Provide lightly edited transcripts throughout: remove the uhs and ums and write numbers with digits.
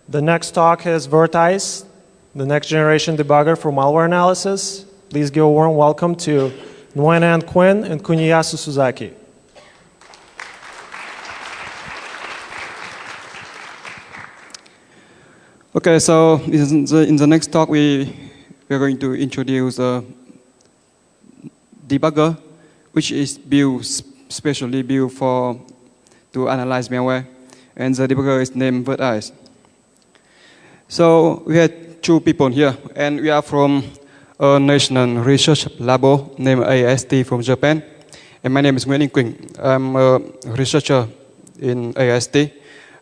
The next talk is Vertice, the next generation debugger for malware analysis. Please give a warm welcome to Nguyen Quinn and Kuniyasu Suzaki. Okay, so in the next talk, we are going to introduce a debugger, which is specially built to analyze malware, and the debugger is named Vertice. So we had two people here, and we are from a national research lab named AIST from Japan. And my name is Nguyen Quinn. I'm a researcher in AIST,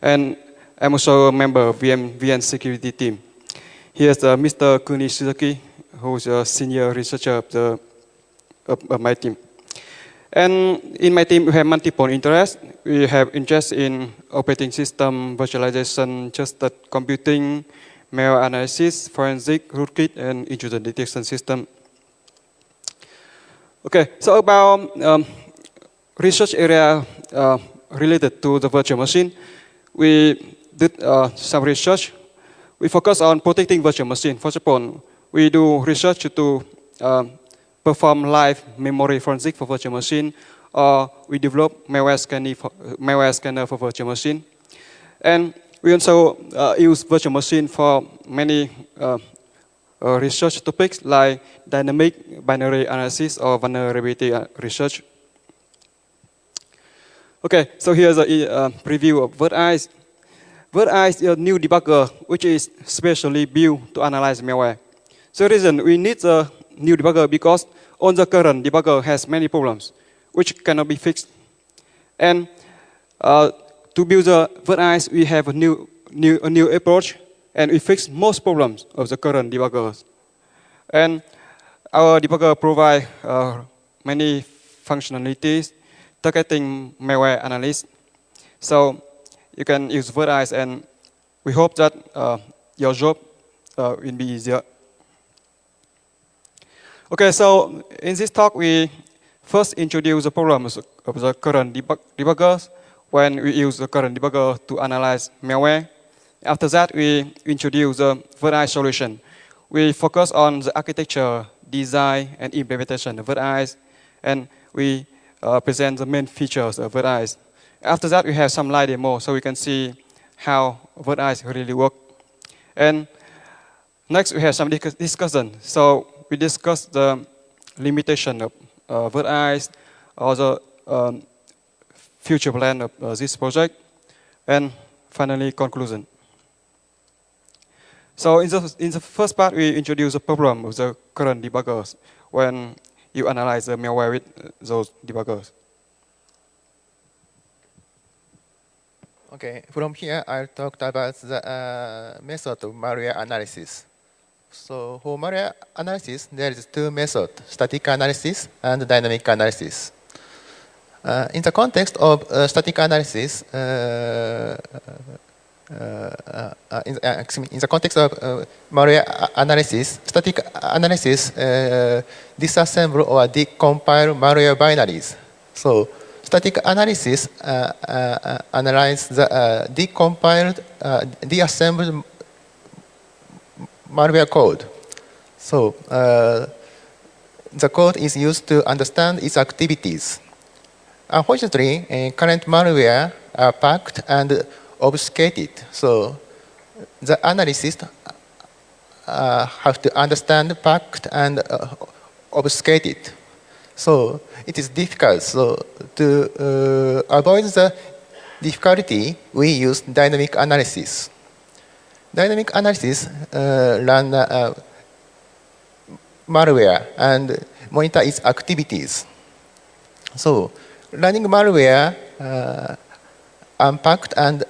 and I'm also a member of VN security team. Here's Mr. Kuni Suzuki, who's a senior researcher of my team. And in my team, we have multiple interests. We have interest in operating system, virtualization, trusted computing, malware analysis, forensic, rootkit, and intrusion detection system. Okay, so about research area related to the virtual machine, we did some research. We focus on protecting virtual machine. First of all, we do research to perform live memory forensic for virtual machine, or we develop malware scanner for virtual machine. And we also use virtual machine for many research topics like dynamic binary analysis or vulnerability research. Okay, so here's a preview of Vertice. Vertice is a new debugger which is specially built to analyze malware. So the reason we need a new debugger because on the current debugger has many problems which cannot be fixed. And to build the Vertice, we have a new approach, and we fix most problems of the current debuggers. And our debugger provides many functionalities targeting malware analysis. So you can use Vertice, and we hope that your job will be easier. Okay, so in this talk, we first introduce the problems of the current debuggers when we use the current debugger to analyze malware. After that, we introduce the Vertice solution. We focus on the architecture, design, and implementation of Vertice, and we present the main features of Vertice. After that, we have some live demo so we can see how Vertice really works. And next, we have some discussion. So we discuss the limitation of Vertice, or the future plan of this project, and finally conclusion. So in the first part, we introduce the problem of the current debuggers when you analyze the malware with those debuggers. Okay, from here I'll talk about the method of malware analysis. So for malware analysis, there is two methods, static analysis and dynamic analysis. In the context of static analysis, in the context of malware analysis, static analysis disassemble or decompile malware binaries. So static analysis analyzes the decompiled, deassembled malware code. So the code is used to understand its activities. Unfortunately, current malware are packed and obfuscated. So the analysts have to understand packed and obfuscated. So it is difficult. So to avoid the difficulty, we use dynamic analysis. Dynamic analysis run malware and monitor its activities. So running malware unpacked and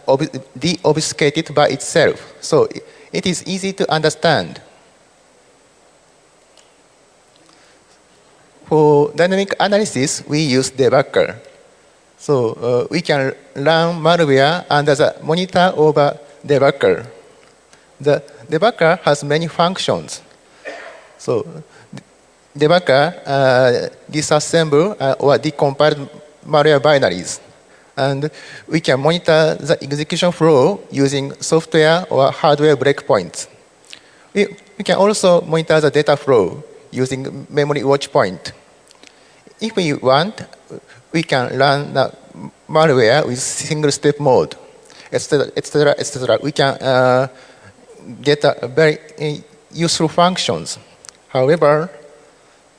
de-obfuscated by itself. So it is easy to understand. For dynamic analysis, we use debugger. So we can run malware under the monitor of a debugger. The debugger has many functions. So debugger disassemble or decompile malware binaries. And we can monitor the execution flow using software or hardware breakpoints. We can also monitor the data flow using memory watch point. If we want, we can run the malware with single-step mode, etc., etc., etc. We can get a very useful functions. However,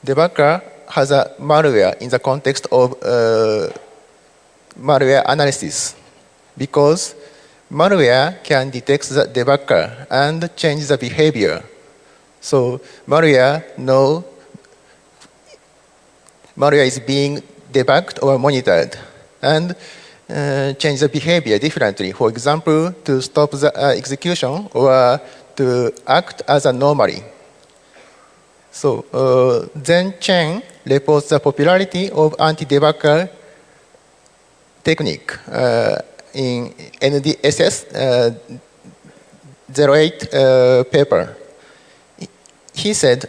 debugger has a malware in the context of malware analysis, because malware can detect the debugger and change the behavior. So malware is being debugged or monitored and change the behavior differently. For example, to stop the execution or to act as a anomaly. So Zen Chen reports the popularity of anti-debugger technique in NDSS 08 paper. He said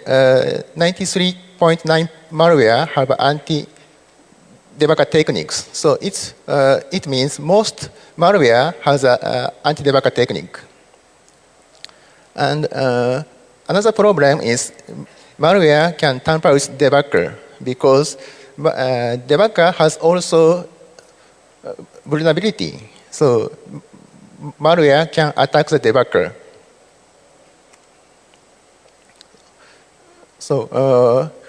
93.9 malware have anti-debugger techniques. So it means most malware has an anti-debugger technique. And another problem is malware can tamper with debugger, because debugger has also vulnerability. So malware can attack the debugger. So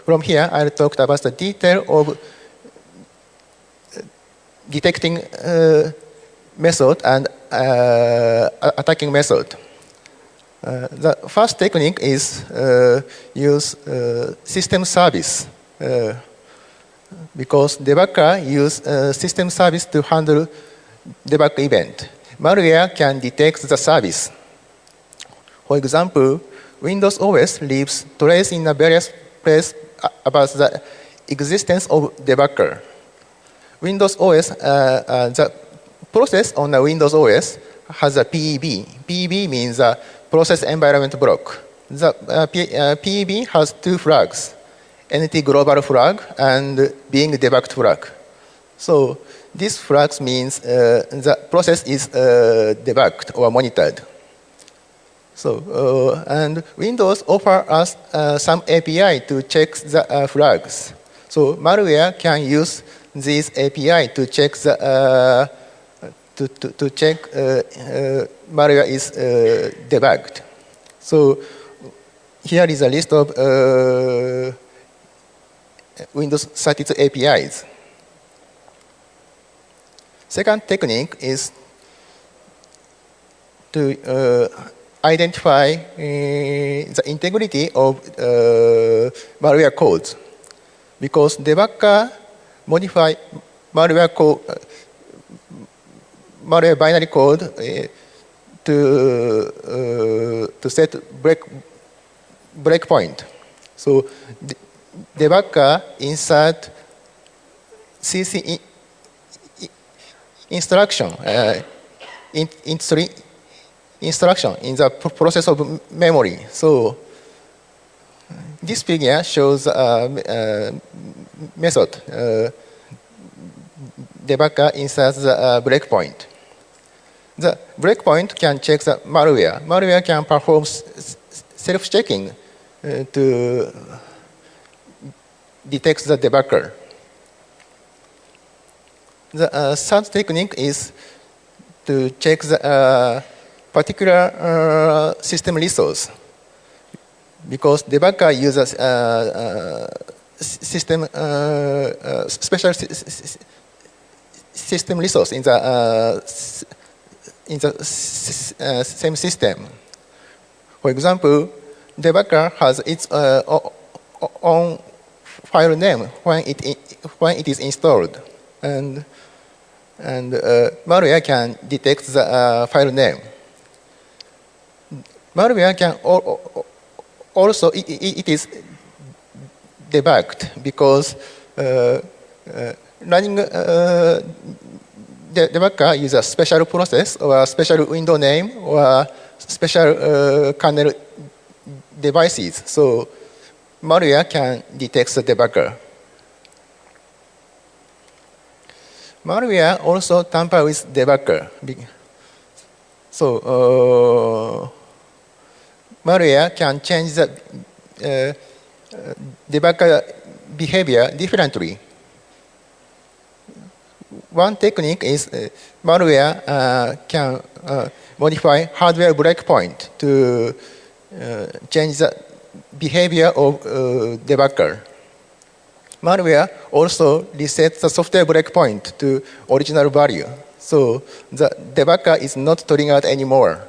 from here, I'll talk about the detail of detecting method and attacking method. The first technique is use system service, because debugger use system service to handle debug event. Malware can detect the service. For example, Windows OS leaves trace in a various place about the existence of debugger. Windows OS, the process on the Windows OS has a PEB. PEB means a process environment block. The PEB has two flags, NT global flag and being debugged flag. So this flag means the process is debugged or monitored. So and Windows offer us some API to check the flags. So malware can use this API to check the to check malware is debugged. So here is a list of Windows 32 APIs. Second technique is to identify the integrity of malware codes, because debugger modify malware code, malware binary code to set breakpoint. So debugger insert CC instruction instruction in the process of memory. So this figure shows method. Debugger inserts the breakpoint. The breakpoint can check the malware. Malware can perform self-checking to detect the debugger. The third technique is to check the particular system resource, because debugger uses system special system resource in the same system. For example, debugger has its own file name when it is installed, and malware can detect the file name. Malware can also it is debugged, because running debugger uses a special process or a special window name or special kernel devices. So malware can detect the debugger. malware also tamper with debugger. So malware can change the debugger behavior differently. One technique is malware can modify hardware breakpoint to change the behavior of debugger. Malware also resets the software breakpoint to original value, so the debugger is not triggered anymore.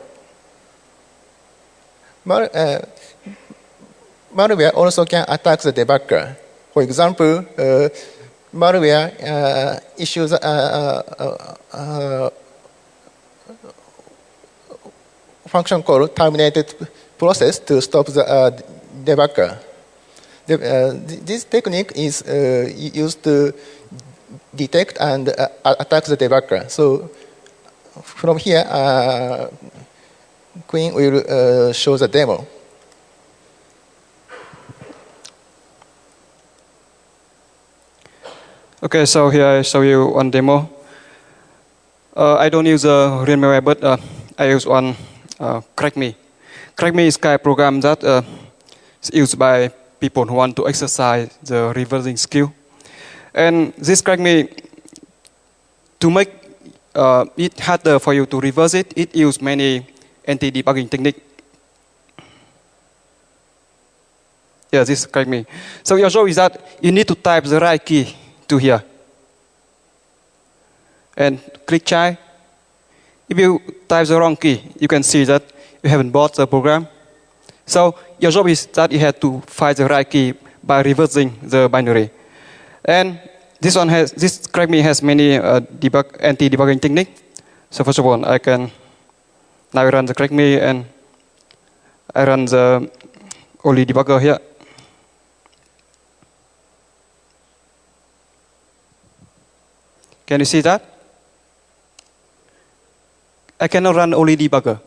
Malware also can attack the debugger. For example, malware issues function called terminated process to stop the debugger. This technique is used to detect and attack the debugger. So from here, Quinn will show the demo. Okay, so here I show you one demo. I don't use a real malware, but I use one CrackMe. CrackMe is kind of program that is used by people who want to exercise the reversing skill. And this CrackMe, to make it harder for you to reverse it, it uses many anti-debugging techniques. Yeah, this CrackMe. So your job is that you need to type the right key to here. And click try. If you type the wrong key, you can see that you haven't bought the program. So your job is that you have to find the right key by reversing the binary. And this CrackMe has many anti-debugging techniques. So first of all, I can now run the CrackMe and I run the Oli debugger here. Can you see that? I cannot run Oli debugger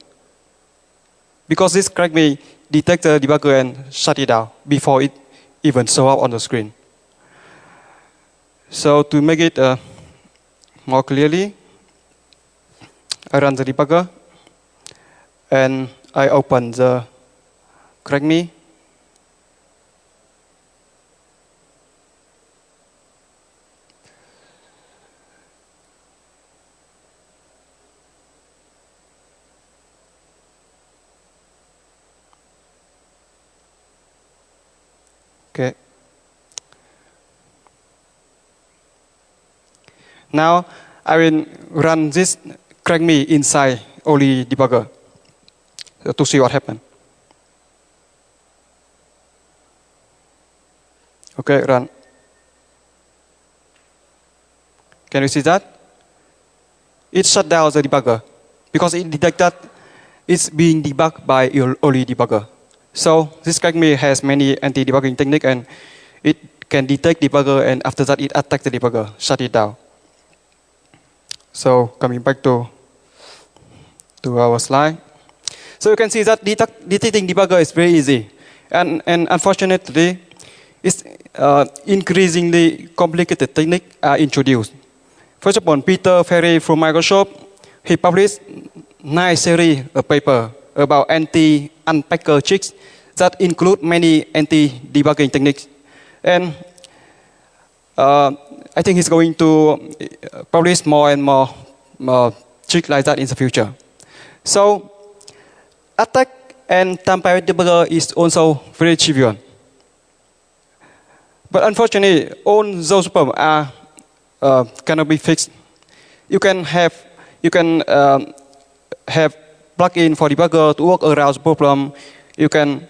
because this CrackMe detects the debugger and shut it down before it even shows up on the screen. So to make it more clearly, I run the debugger and I open the CrackMe. Okay. Now I will run this CrackMe inside Oli debugger to see what happens. Okay, run. Can you see that? It shut down the debugger because it detected it's being debugged by Oli debugger. So this CrackMe has many anti-debugging techniques and it can detect debugger and after that it attacks the debugger, shut it down. So coming back to our slide. So you can see that detecting debugger is very easy. And unfortunately, it's increasingly complicated techniques are introduced. First of all, Peter Ferry from Microsoft, he published 9 series of papers about anti-unpacker tricks that include many anti-debugging techniques. And I think he's going to publish more and more tricks like that in the future. So attack and tamper with debugger is also very trivial. But unfortunately, all those problems cannot be fixed. You can have plug-in for debugger to work around the problem. You can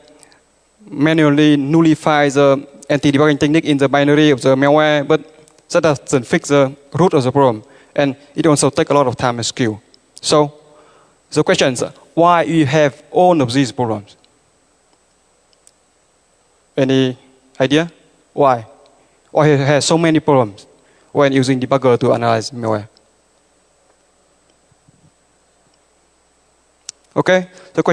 manually nullify the anti-debugging technique in the binary of the malware, but that doesn't fix the root of the problem. And it also takes a lot of time and skill. So the question is, why you have all of these problems? Any idea? Why? Why you have so many problems when using debugger to analyze malware? Okay, the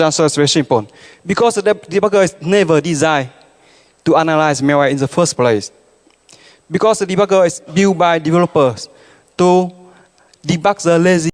answer is very simple. Because the debugger is never designed to analyze malware in the first place. because the debugger is built by developers to debug the lazy